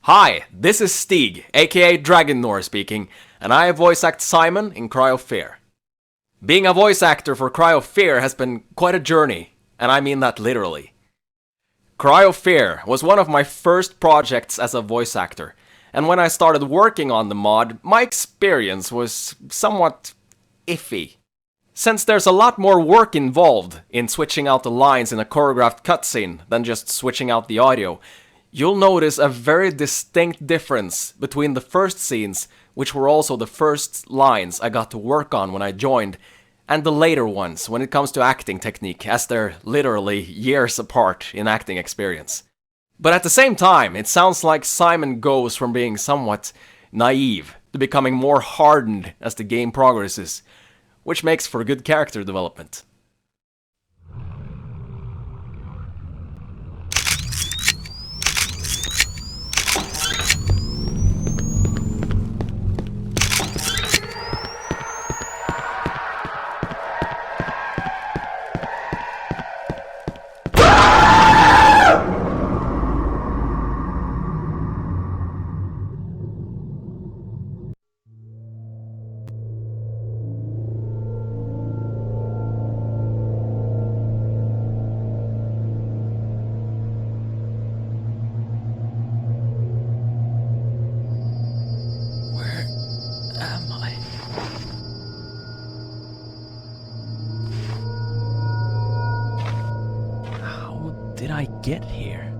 Hi, this is Stig, aka Dragonnor speaking, and I voice act Simon in Cry of Fear. Being a voice actor for Cry of Fear has been quite a journey, and I mean that literally. Cry of Fear was one of my first projects as a voice actor, and when I started working on the mod, my experience was somewhat iffy. Since there's a lot more work involved in switching out the lines in a choreographed cutscene than just switching out the audio, you'll notice a very distinct difference between the first scenes, which were also the first lines I got to work on when I joined, and the later ones when it comes to acting technique, as they're literally years apart in acting experience. But at the same time, it sounds like Simon goes from being somewhat naive to becoming more hardened as the game progresses, which makes for good character development. Am I? How did I get here?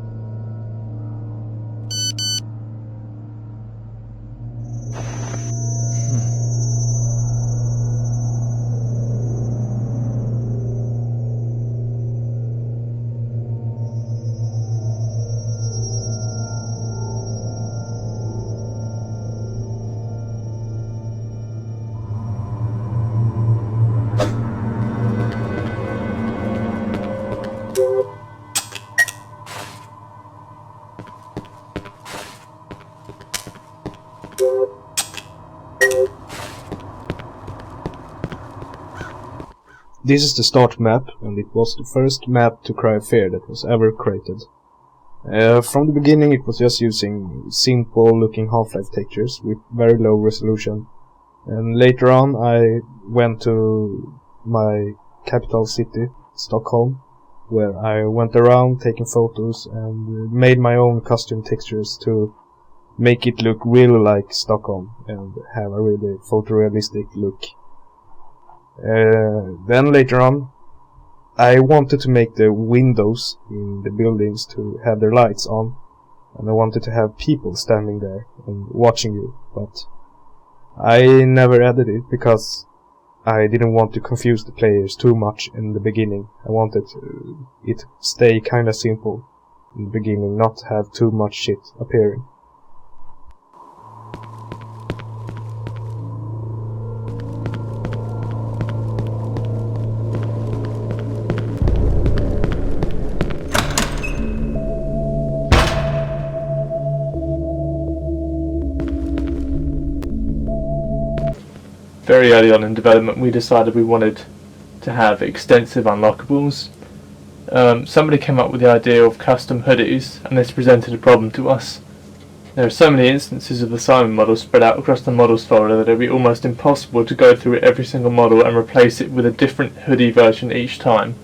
This is the start map, and it was the first map to Cry of Fear that was ever created. From the beginning it was just using simple looking Half-Life textures with very low resolution. And later on I went to my capital city, Stockholm, where I went around taking photos and made my own custom textures to make it look really like Stockholm and have a really photorealistic look. Then later on, I wanted to make the windows in the buildings to have their lights on, and I wanted to have people standing there and watching you, but I never added it because I didn't want to confuse the players too much in the beginning. I wanted it to stay kinda simple in the beginning, not have too much shit appearing. Very early on in development we decided we wanted to have extensive unlockables. Somebody came up with the idea of custom hoodies, and this presented a problem to us. There are so many instances of the Simon model spread out across the models folder that it would be almost impossible to go through every single model and replace it with a different hoodie version each time.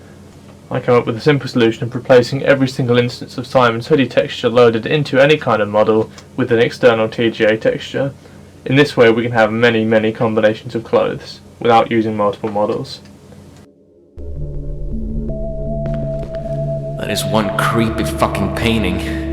I came up with a simple solution of replacing every single instance of Simon's hoodie texture loaded into any kind of model with an external TGA texture. In this way we can have many combinations of clothes, without using multiple models. That is one creepy fucking painting.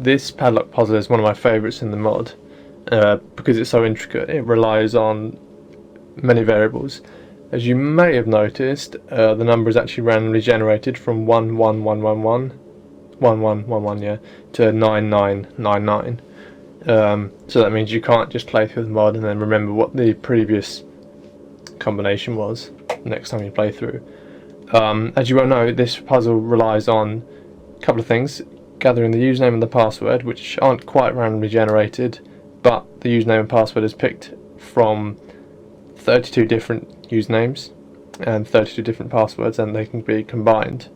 this padlock puzzle is one of my favourites in the mod because it's so intricate. It relies on many variables. As you may have noticed, the number is actually randomly generated from 11111 yeah, to 9999. So that means you can't just play through the mod and then remember what the previous combination was next time you play through. As you well know, this puzzle relies on a couple of things: gathering the username and the password, which aren't quite randomly generated, but the username and password is picked from 32 different usernames and 32 different passwords, and they can be combined.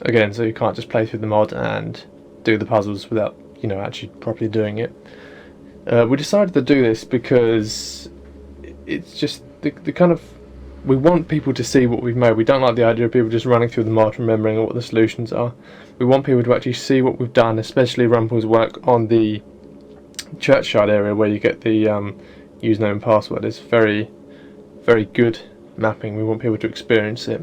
Again, so you can't just play through the mod and do the puzzles without, you know, actually properly doing it. We decided to do this because it's just the kind of, we want people to see what we've made. We don't like the idea of people just running through the mod remembering what the solutions are. We want people to actually see what we've done, especially Rumpel's work on the churchyard area where you get the username and password. It's very, very good mapping. We want people to experience it.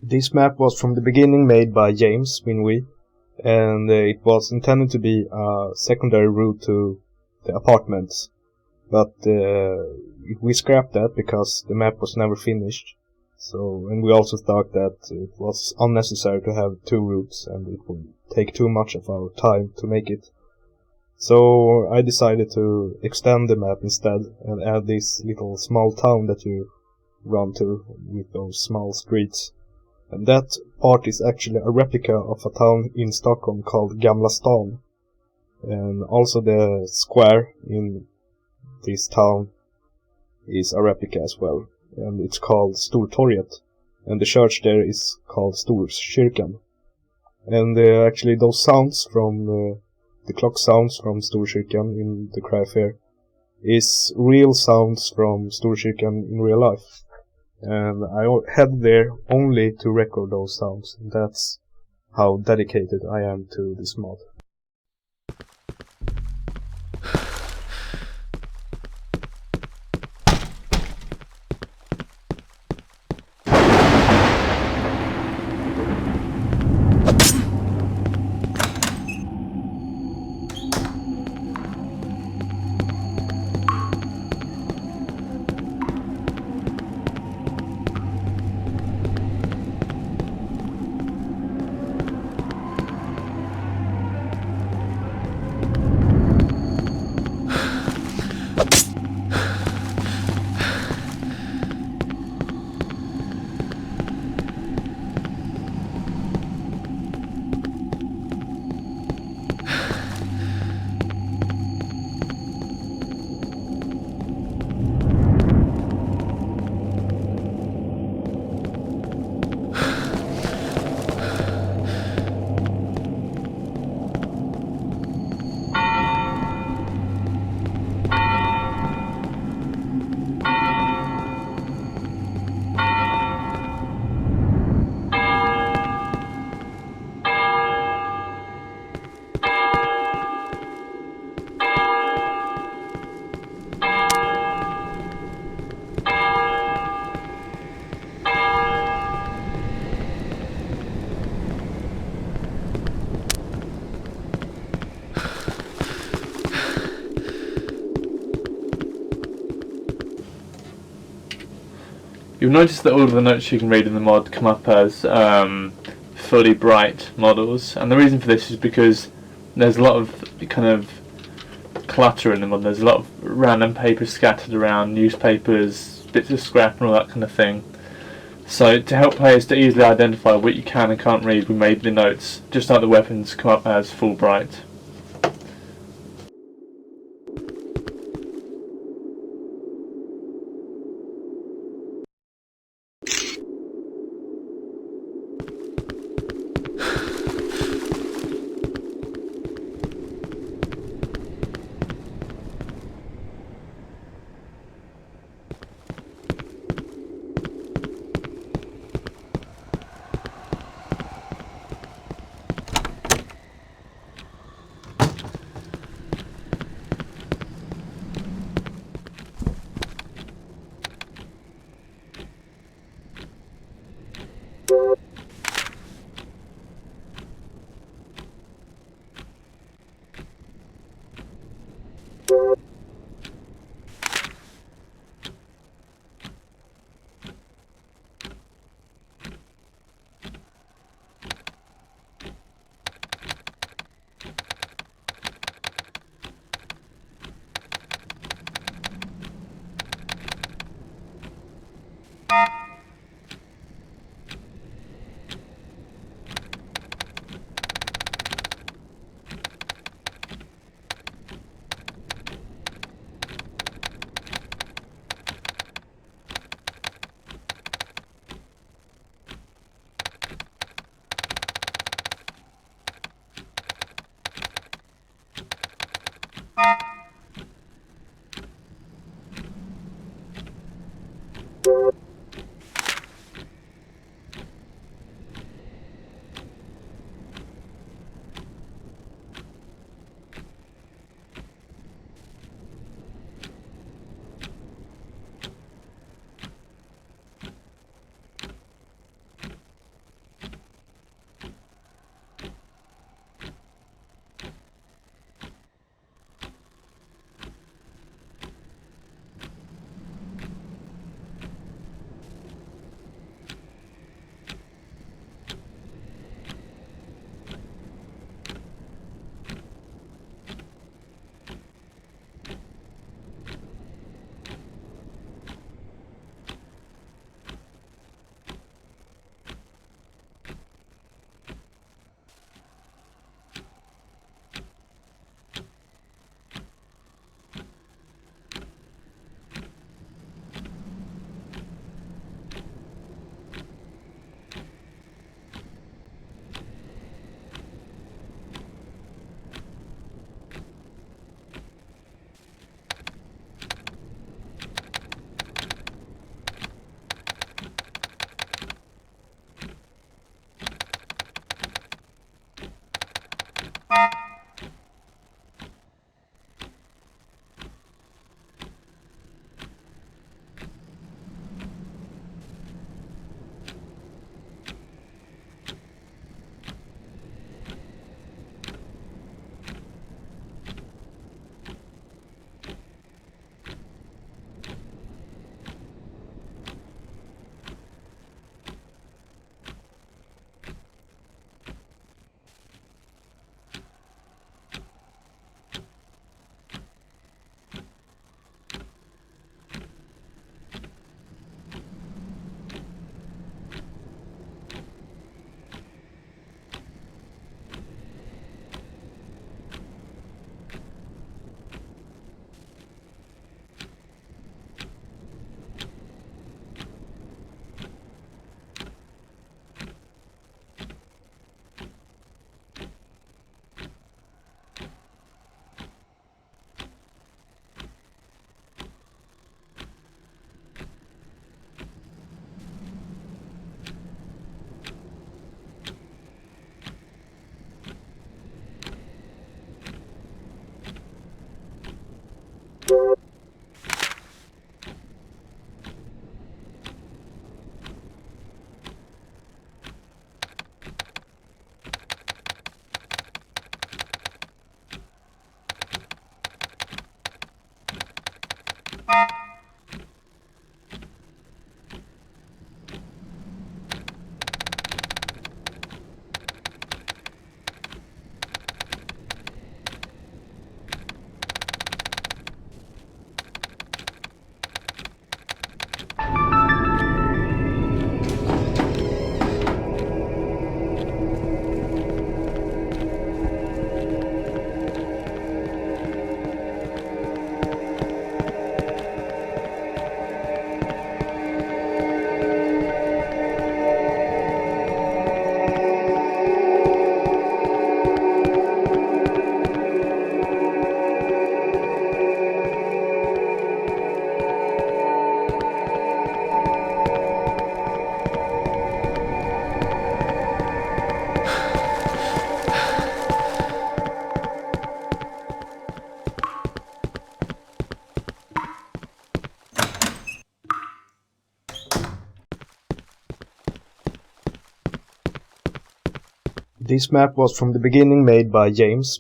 This map was from the beginning made by James Winwy, and it was intended to be a secondary route to the apartments, but we scrapped that because the map was never finished. So, and we also thought that it was unnecessary to have two routes, and it would take too much of our time to make it. So I decided to extend the map instead and add this little small town that you run to with those small streets. And that part is actually a replica of a town in Stockholm called Gamla Stan. And also the square in this town is a replica as well. And it's called Stortorget. And the church there is called Storkyrkan. And actually those sounds from the clock sounds from Storkyrkan in the Cry of Fear is real sounds from Storkyrkan in real life. And I head there only to record those sounds. That's how dedicated I am to this mod. You'll notice that all of the notes you can read in the mod come up as fully bright models, and the reason for this is because there's a lot of kind of clutter in the mod. There's a lot of random papers scattered around, newspapers, bits of scrap and all that kind of thing. So to help players to easily identify what you can and can't read, we made the notes, just like the weapons, come up as full bright. This map was from the beginning made by James.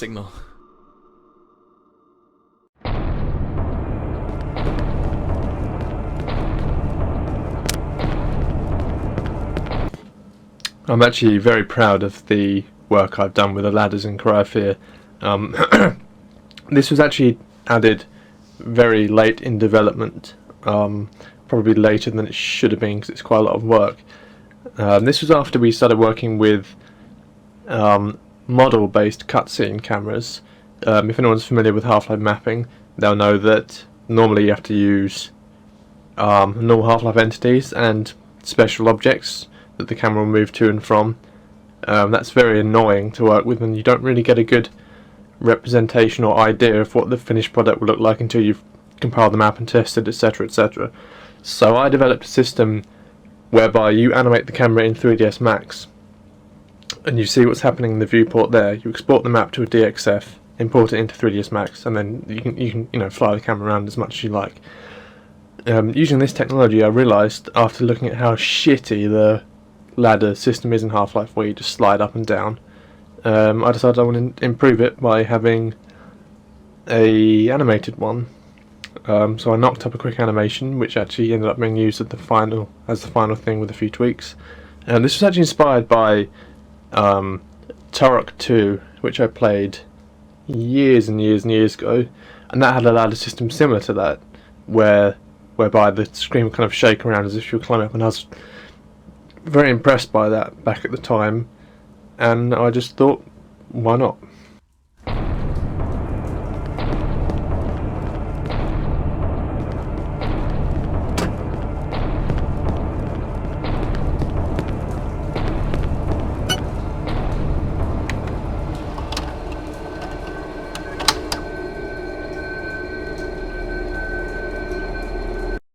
signal. I'm actually very proud of the work I've done with the ladders in Cryofear. This was actually added very late in development, probably later than it should have been because it's quite a lot of work. This was after we started working with model-based cutscene cameras. If anyone's familiar with Half-Life mapping, they'll know that normally you have to use normal Half-Life entities and special objects that the camera will move to and from. That's very annoying to work with, and you don't really get a good representation or idea of what the finished product will look like until you've compiled the map and tested, etc, etc. So I developed a system whereby you animate the camera in 3ds Max and you see what's happening in the viewport there. You export the map to a DXF, import it into 3ds Max, and then you can fly the camera around as much as you like. Using this technology, I realised after looking at how shitty the ladder system is in Half-Life, where you just slide up and down, I decided I want to improve it by having a animated one. So I knocked up a quick animation, which actually ended up being used as the final thing with a few tweaks. This was actually inspired by Turok 2, which I played years and years and years ago, and that had a ladder system similar to that, whereby the screen would kind of shake around as if you were climbing up, and I was very impressed by that back at the time, and I just thought, why not?